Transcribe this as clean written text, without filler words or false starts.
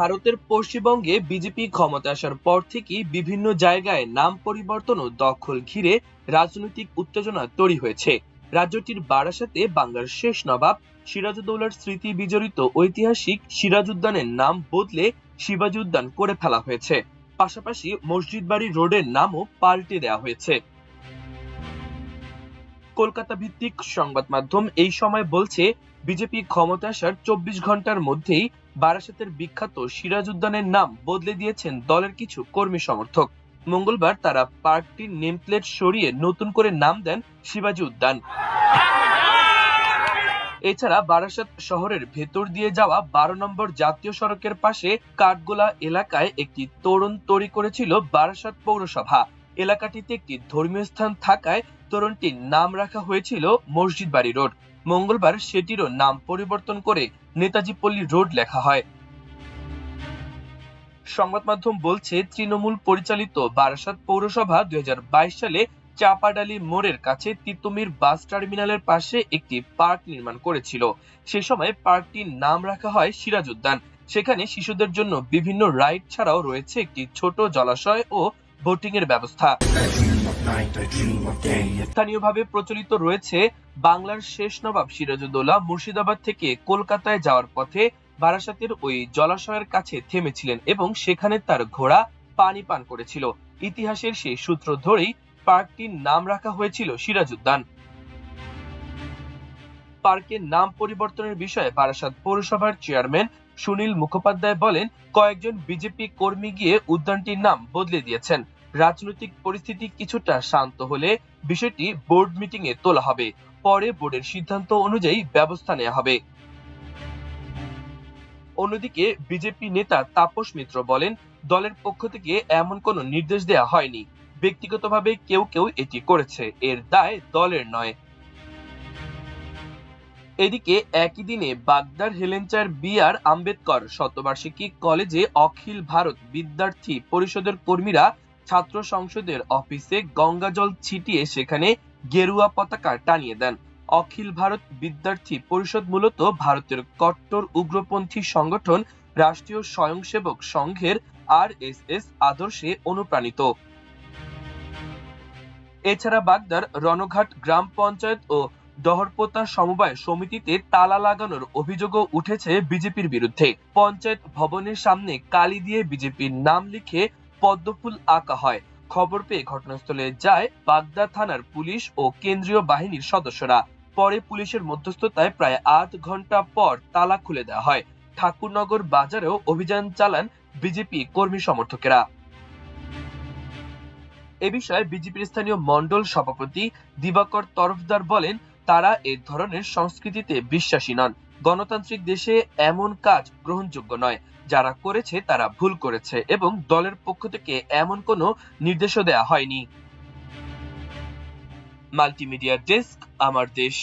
ভারতের পশ্চিমবঙ্গে বিজেপি ক্ষমতায় আসার পর থেকেই বিভিন্ন জায়গায় নাম পরিবর্তন ও দখল ঘিরে রাজনৈতিক উত্তেজনা তৈরি হয়েছে। রাজ্যটির বারাসাতে বাংলার শেষ নবাব সিরাজউদ্দৌলার স্মৃতি বিজড়িত ঐতিহাসিক সিরাজ উদ্যানের নাম বদলে শিবাজী উদ্যান করে ফেলা হয়েছে। পাশাপাশি মসজিদ বাড়ি রোডের নামও পাল্টে দেওয়া হয়েছে। কলকাতা ভিত্তিক সংবাদ মাধ্যম এই সময় বলছে, বিজেপি ক্ষমতা আসার ২৪ ঘন্টার মধ্যেই বারাসাতের বিখ্যাত সিরাজ উদ্যানের নাম বদলে দিয়েছেন দলের কিছু কর্মী সমর্থক। মঙ্গলবার তারা পার্কটির নেম প্লেট সরিয়ে নতুন করে নাম দেন শিবাজী উদ্যান। এছাড়া বারাসাত শহরের ভেতর দিয়ে যাওয়া ১২ নম্বর জাতীয় সড়কের পাশে কাঠগোলা এলাকায় একটি তোরণ তৈরি করেছিল বারাসাত পৌরসভা। এলাকাটিতে একটি ধর্মীয় স্থান থাকায় তোরণটির নাম রাখা হয়েছিল মসজিদ বাড়ি রোড। মঙ্গলবার সেটিরও নাম পরিবর্তন করে নেতাজি পল্লী রোড লেখা হয়। সংবাদ মাধ্যম বলছে, তৃণমূল পরিচালিত বারাসাত পৌরসভা ২০২২ সালে চাপাডালি মোড়ের কাছে তিতুমির বাস টার্মিনালের পাশে একটি পার্ক নির্মাণ করেছিল। সে সময় পার্কটির নাম রাখা হয় সিরাজ উদ্যান। সেখানে শিশুদের জন্য বিভিন্ন রাইড ছাড়াও রয়েছে একটি ছোট জলাশয় ও বোটিং এর ব্যবস্থা। স্থানীয়ভাবে প্রচলিত রয়েছে, বাংলার শেষ নবাব সিরাজউদ্দৌলা মুর্শিদাবাদ থেকে কলকাতায় যাওয়ার পথে বারাসাতের ওই জলাশয়ের কাছে থেমেছিলেন এবং সেখানে তার ঘোড়া পানি পান করেছিল। ইতিহাসের সেই সূত্র ধরেই পার্কটির নাম রাখা হয়েছিল সিরাজ উদ্যান। পার্কের নাম পরিবর্তনের বিষয়ে বারাসাত পৌরসভার চেয়ারম্যান সুনীল মুখোপাধ্যায় বলেন, কয়েকজন বিজেপি কর্মী গিয়ে উদ্যানটির নাম বদলে দিয়েছেন। রাজনৈতিক পরিস্থিতি কিছুটা শান্ত হলে বিষয়টি বোর্ড মিটিং এ তোলা হবে। পরে বোর্ডের সিদ্ধান্ত অনুযায়ী ব্যবস্থা নেওয়া হবে। অন্যদিকে বিজেপি নেতা তাপস মিত্র বলেন, দলের পক্ষ থেকে এমন কোনো নির্দেশ দেওয়া হয়নি। ব্যক্তিগতভাবে কেউ কেউ এটি করেছে, এর দায় দলের নয়। এদিকে একই দিনে বাগদার হেলেঞ্চার বি.আর. আম্বেদকর শতবার্ষিকী কলেজে অখিল ভারত বিদ্যার্থী পরিষদের কর্মীরা ছাত্র সংসদের অফিসে গঙ্গাজল ছিটিয়ে সেখানে গেরুয়া পতাকা টানিয়ে দেন। অখিল ভারত বিদ্যার্থী পরিষদ মূলত ভারতের কট্টর উগ্রপন্থী সংগঠন রাষ্ট্রীয় স্বয়ংসেবক সংঘের RSS আদর্শে অনুপ্রাণিত। এছাড়া বাগদার রণঘাট গ্রাম পঞ্চায়েত ও ডহরপোতা সমবায় সমিতিতে তালা লাগানোর অভিযোগও উঠেছে বিজেপির বিরুদ্ধে। পঞ্চায়েত ভবনের সামনে কালি দিয়ে বিজেপির নাম লিখে পদ্মফুল আঁকা হয়। খবর পেয়ে ঘটনাস্থলে যায় বাগদা থানার পুলিশ ও কেন্দ্রীয় বাহিনীর সদস্যরা। পরে পুলিশের মধ্যস্থতায় প্রায় ৮ ঘন্টা পর তালা খুলে দেওয়া হয়। ঠাকুরনগর বাজারেও অভিযান চালান বিজেপি কর্মী সমর্থকেরা। এ বিষয়ে বিজেপির স্থানীয় মন্ডল সভাপতি দিবাকর তরফদার বলেন, তারা এ ধরনের সংস্কৃতিতে বিশ্বাসী নন। গণতান্ত্রিক দেশে এমন কাজ গ্রহণযোগ্য নয়। যারা করেছে তারা ভুল করেছে এবং দলের পক্ষ থেকে এমন কোনো নির্দেশও দেওয়া হয়নি। মাল্টিমিডিয়া ডেস্ক, আমার দেশ।